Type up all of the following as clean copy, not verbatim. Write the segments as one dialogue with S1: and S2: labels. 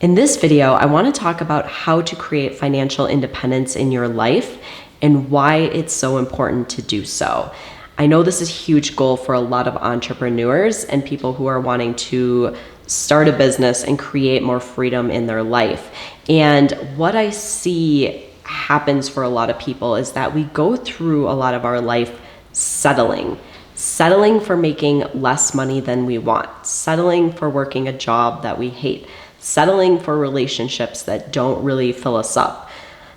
S1: In this video, I want to talk about how to create financial independence in your life and why it's so important to do so. I know this is a huge goal for a lot of entrepreneurs and people who are wanting to start a business and create more freedom in their life. And what I see happens for a lot of people is that we go through a lot of our life settling for making less money than we want, settling for working a job that we hate, settling for relationships that don't really fill us up,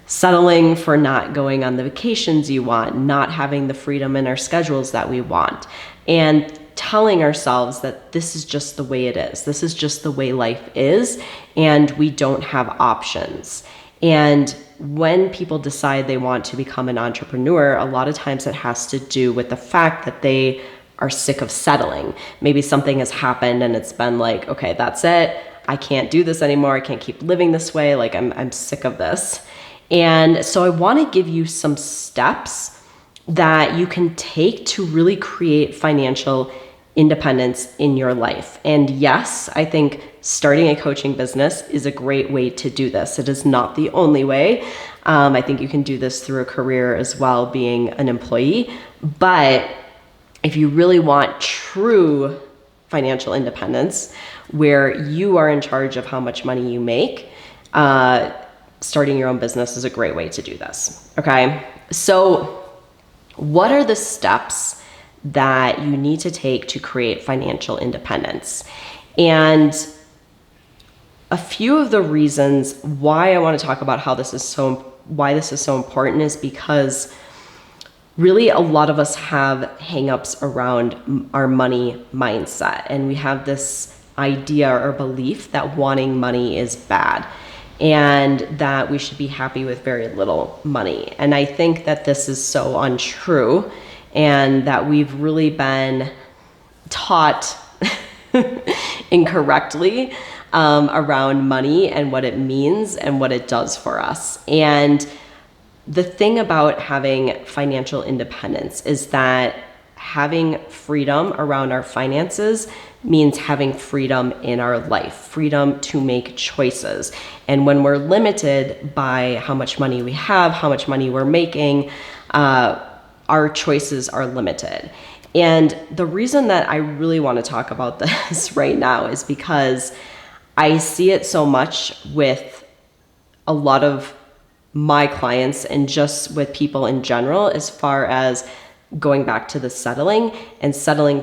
S1: settling for not going on the vacations you want, not having the freedom in our schedules that we want, and telling ourselves that this is just the way it is. This is just the way life is, and we don't have options. And when people decide they want to become an entrepreneur, a lot of times it has to do with the fact that they are sick of settling. Maybe something has happened and it's been like, okay, that's it. I can't do this anymore. I can't keep living this way. Like I'm sick of this. And so I want to give you some steps that you can take to really create financial independence in your life. And yes, I think starting a coaching business is a great way to do this. It is not the only way. I think you can do this through a career as well, being an employee. But if you really want true financial independence, where you are in charge of how much money you make, starting your own business is a great way to do this. Okay. So what are the steps that you need to take to create financial independence? And a few of the reasons why I want to talk about why this is so important is because really a lot of us have hangups around our money mindset, and we have this idea or belief that wanting money is bad and that we should be happy with very little money. And I think that this is so untrue, and that we've really been taught incorrectly around money and what it means and what it does for us. And the thing about having financial independence is that having freedom around our finances means having freedom in our life, freedom to make choices. And when we're limited by how much money we have, how much money we're making, our choices are limited. And the reason that I really want to talk about this right now is because I see it so much with a lot of my clients and just with people in general, as far as going back to the settling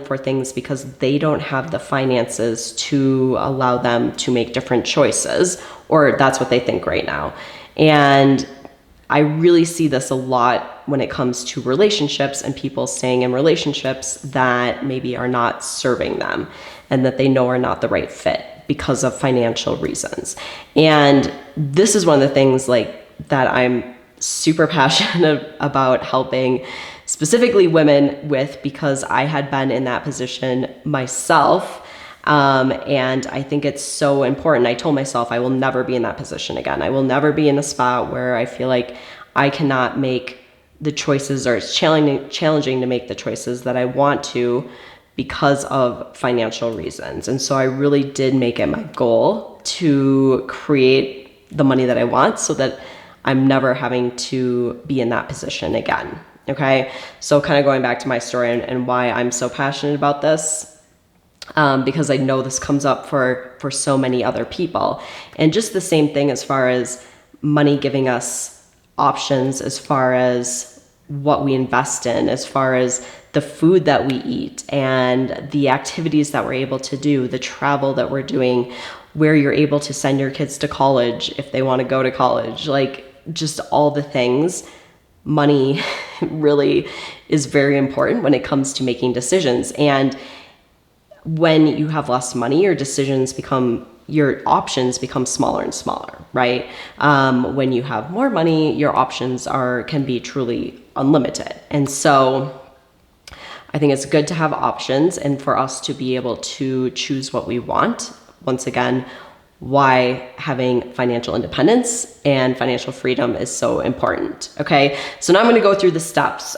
S1: for things because they don't have the finances to allow them to make different choices, or that's what they think right now. And I really see this a lot when it comes to relationships and people staying in relationships that maybe are not serving them and that they know are not the right fit because of financial reasons. And this is one of the things that I'm super passionate about helping specifically women with, because I had been in that position myself. And I think it's so important. I told myself I will never be in that position again. I will never be in a spot where I feel like I cannot make the choices, or it's challenging to make the choices that I want to because of financial reasons. And so I really did make it my goal to create the money that I want so that I'm never having to be in that position again. Okay. So kind of going back to my story and why I'm so passionate about this. Because I know this comes up for so many other people. And just the same thing as far as money giving us options, as far as what we invest in, as far as the food that we eat and the activities that we're able to do, the travel that we're doing, where you're able to send your kids to college if they want to go to college, like just all the things. Money really is very important when it comes to making decisions. And when you have less money, your options become smaller and smaller, right? When you have more money, your options can be truly unlimited. And so I think it's good to have options and for us to be able to choose what we want. Once again, why having financial independence and financial freedom is so important. Okay, so now I'm going to go through the steps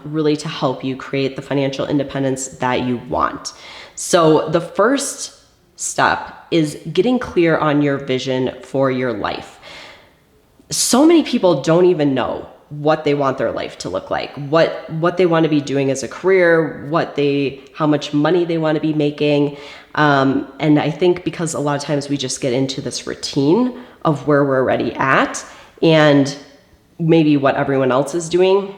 S1: really to help you create the financial independence that you want. So the first step is getting clear on your vision for your life. So many people don't even know what they want their life to look like, what they want to be doing as a career, how much money they want to be making. And I think because a lot of times we just get into this routine of where we're already at and maybe what everyone else is doing,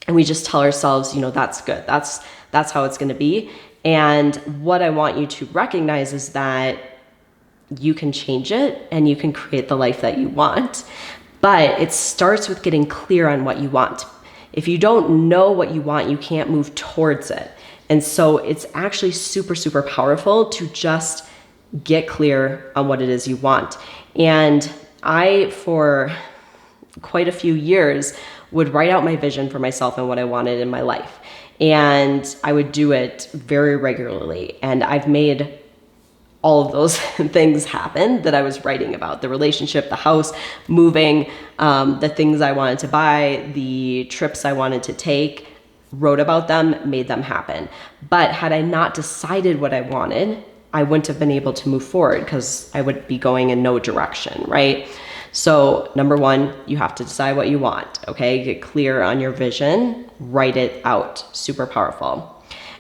S1: and we just tell ourselves, that's good. That's how it's going to be. And what I want you to recognize is that you can change it and you can create the life that you want. But it starts with getting clear on what you want. If you don't know what you want, you can't move towards it. And so it's actually super, super powerful to just get clear on what it is you want. And I, for quite a few years, would write out my vision for myself and what I wanted in my life. And I would do it very regularly. And I've made all of those things happen that I was writing about: the relationship, the house, moving, the things I wanted to buy, the trips I wanted to take, wrote about them, made them happen. But had I not decided what I wanted, I wouldn't have been able to move forward because I would be going in no direction, right? So number one, you have to decide what you want, okay? Get clear on your vision, write it out, super powerful.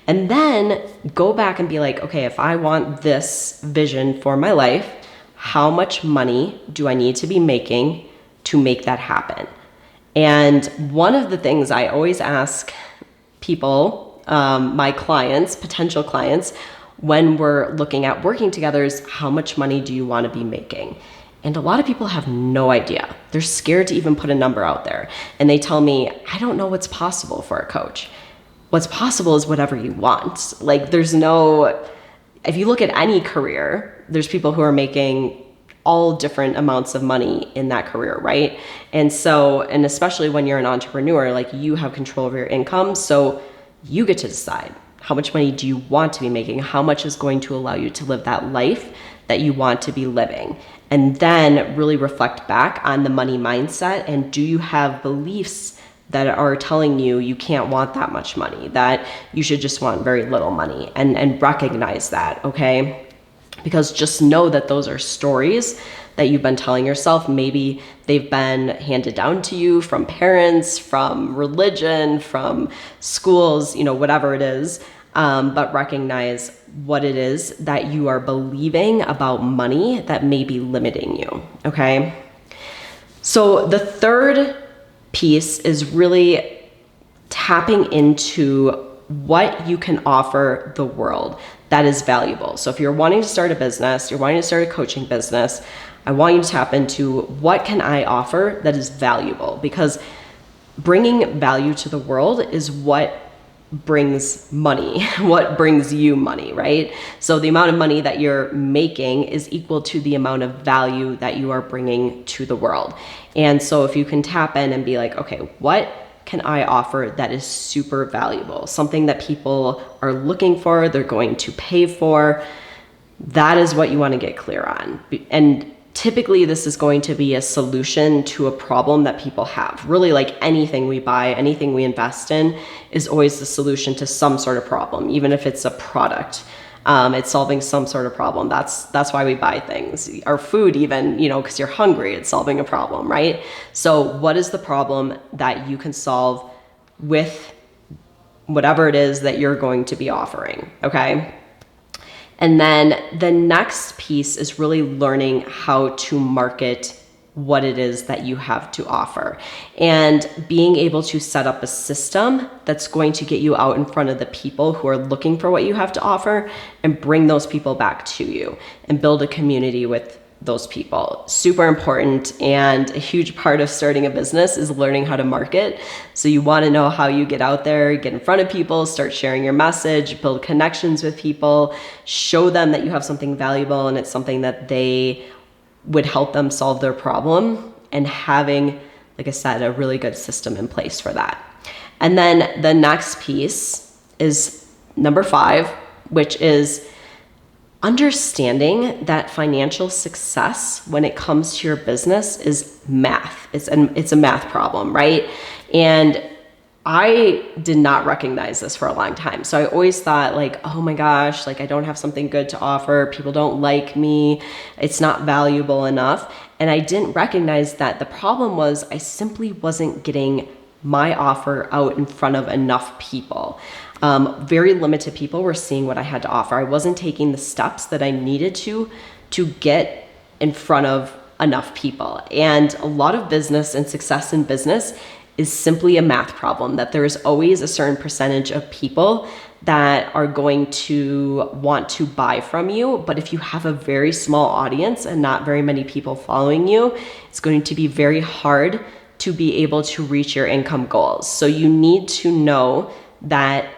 S1: And then go back and be like, okay, if I want this vision for my life, how much money do I need to be making to make that happen? And one of the things I always ask people, my clients, potential clients, when we're looking at working together is, how much money do you want to be making? And a lot of people have no idea. They're scared to even put a number out there. And they tell me, I don't know what's possible for a coach. What's possible is whatever you want. Like, if you look at any career, there's people who are making all different amounts of money in that career, right? And especially when you're an entrepreneur, like, you have control over your income. So you get to decide, how much money do you want to be making? How much is going to allow you to live that life that you want to be living? And then really reflect back on the money mindset. And do you have beliefs that are telling you you can't want that much money, that you should just want very little money, and recognize that, okay? Because just know that those are stories that you've been telling yourself. Maybe they've been handed down to you from parents, from religion, from schools, whatever it is. But recognize what it is that you are believing about money that may be limiting you, okay? So the third piece is really tapping into what you can offer the world that is valuable. So if you're wanting to start a business, you're wanting to start a coaching business, I want you to tap into, what can I offer that is valuable? Because bringing value to the world is what brings money, what brings you money, right? So the amount of money that you're making is equal to the amount of value that you are bringing to the world. And so if you can tap in and be like, okay, what can I offer that is super valuable? Something that people are looking for, they're going to pay for. That is what you want to get clear on. And typically this is going to be a solution to a problem that people have. Really, like anything we buy, anything we invest in is always the solution to some sort of problem, even if it's a product. It's solving some sort of problem. That's why we buy things. Our food even, because you're hungry, it's solving a problem, right? So what is the problem that you can solve with whatever it is that you're going to be offering, okay? And then the next piece is really learning how to market what it is that you have to offer, and being able to set up a system that's going to get you out in front of the people who are looking for what you have to offer and bring those people back to you and build a community with those people. Super important, and a huge part of starting a business is learning how to market. So you want to know how you get out there, get in front of people, start sharing your message, build connections with people, show them that you have something valuable and it's something that they would help them solve their problem, and having, like I said, a really good system in place for that. And then the next piece is number 5, which is understanding that financial success when it comes to your business is math. It's a math problem, right? And I did not recognize this for a long time. So I always thought like, oh my gosh, like I don't have something good to offer. People don't like me. It's not valuable enough. And I didn't recognize that the problem was I simply wasn't getting my offer out in front of enough people. Very limited people were seeing what I had to offer. I wasn't taking the steps that I needed to get in front of enough people. And a lot of business and success in business is simply a math problem, that there is always a certain percentage of people that are going to want to buy from you. But if you have a very small audience and not very many people following you, it's going to be very hard to be able to reach your income goals. So you need to know that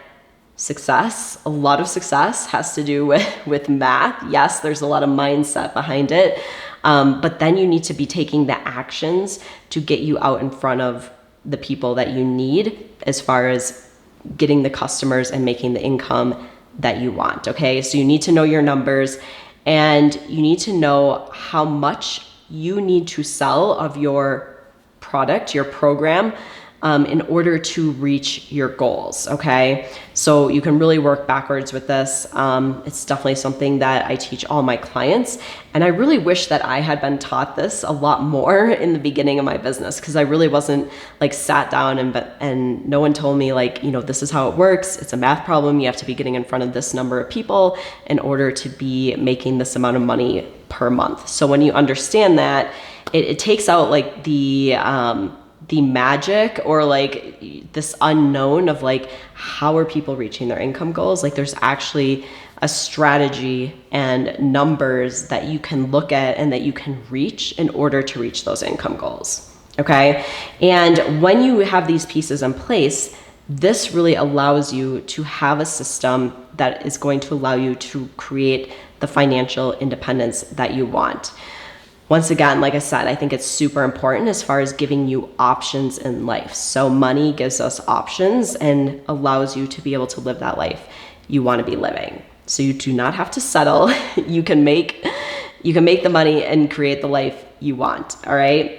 S1: success, a lot of success has to do with math. Yes, there's a lot of mindset behind it. But then you need to be taking the actions to get you out in front of the people that you need as far as getting the customers and making the income that you want. Okay. So you need to know your numbers, and you need to know how much you need to sell of your product, your program, in order to reach your goals. Okay. So you can really work backwards with this. It's definitely something that I teach all my clients. And I really wish that I had been taught this a lot more in the beginning of my business, because I really wasn't like sat down and no one told me like, this is how it works. It's a math problem. You have to be getting in front of this number of people in order to be making this amount of money per month. So when you understand that, it takes out like the magic or like this unknown of like, how are people reaching their income goals? Like there's actually a strategy and numbers that you can look at and that you can reach in order to reach those income goals. Okay. And when you have these pieces in place, this really allows you to have a system that is going to allow you to create the financial independence that you want. Once again, like I said, I think it's super important as far as giving you options in life. So money gives us options and allows you to be able to live that life you want to be living. So you do not have to settle. You can make the money and create the life you want. All right.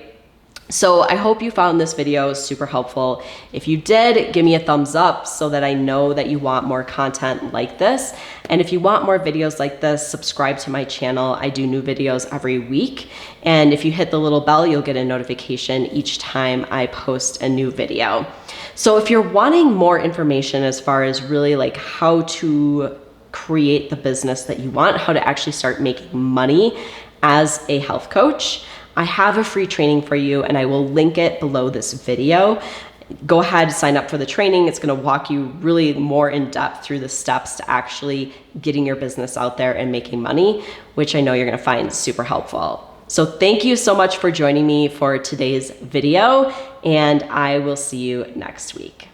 S1: So I hope you found this video super helpful. If you did, give me a thumbs up so that I know that you want more content like this. And if you want more videos like this, subscribe to my channel. I do new videos every week. And if you hit the little bell, you'll get a notification each time I post a new video. So if you're wanting more information as far as really like how to create the business that you want, how to actually start making money as a health coach, I have a free training for you, and I will link it below this video. Go ahead, sign up for the training. It's going to walk you really more in depth through the steps to actually getting your business out there and making money, which I know you're going to find super helpful. So thank you so much for joining me for today's video, and I will see you next week.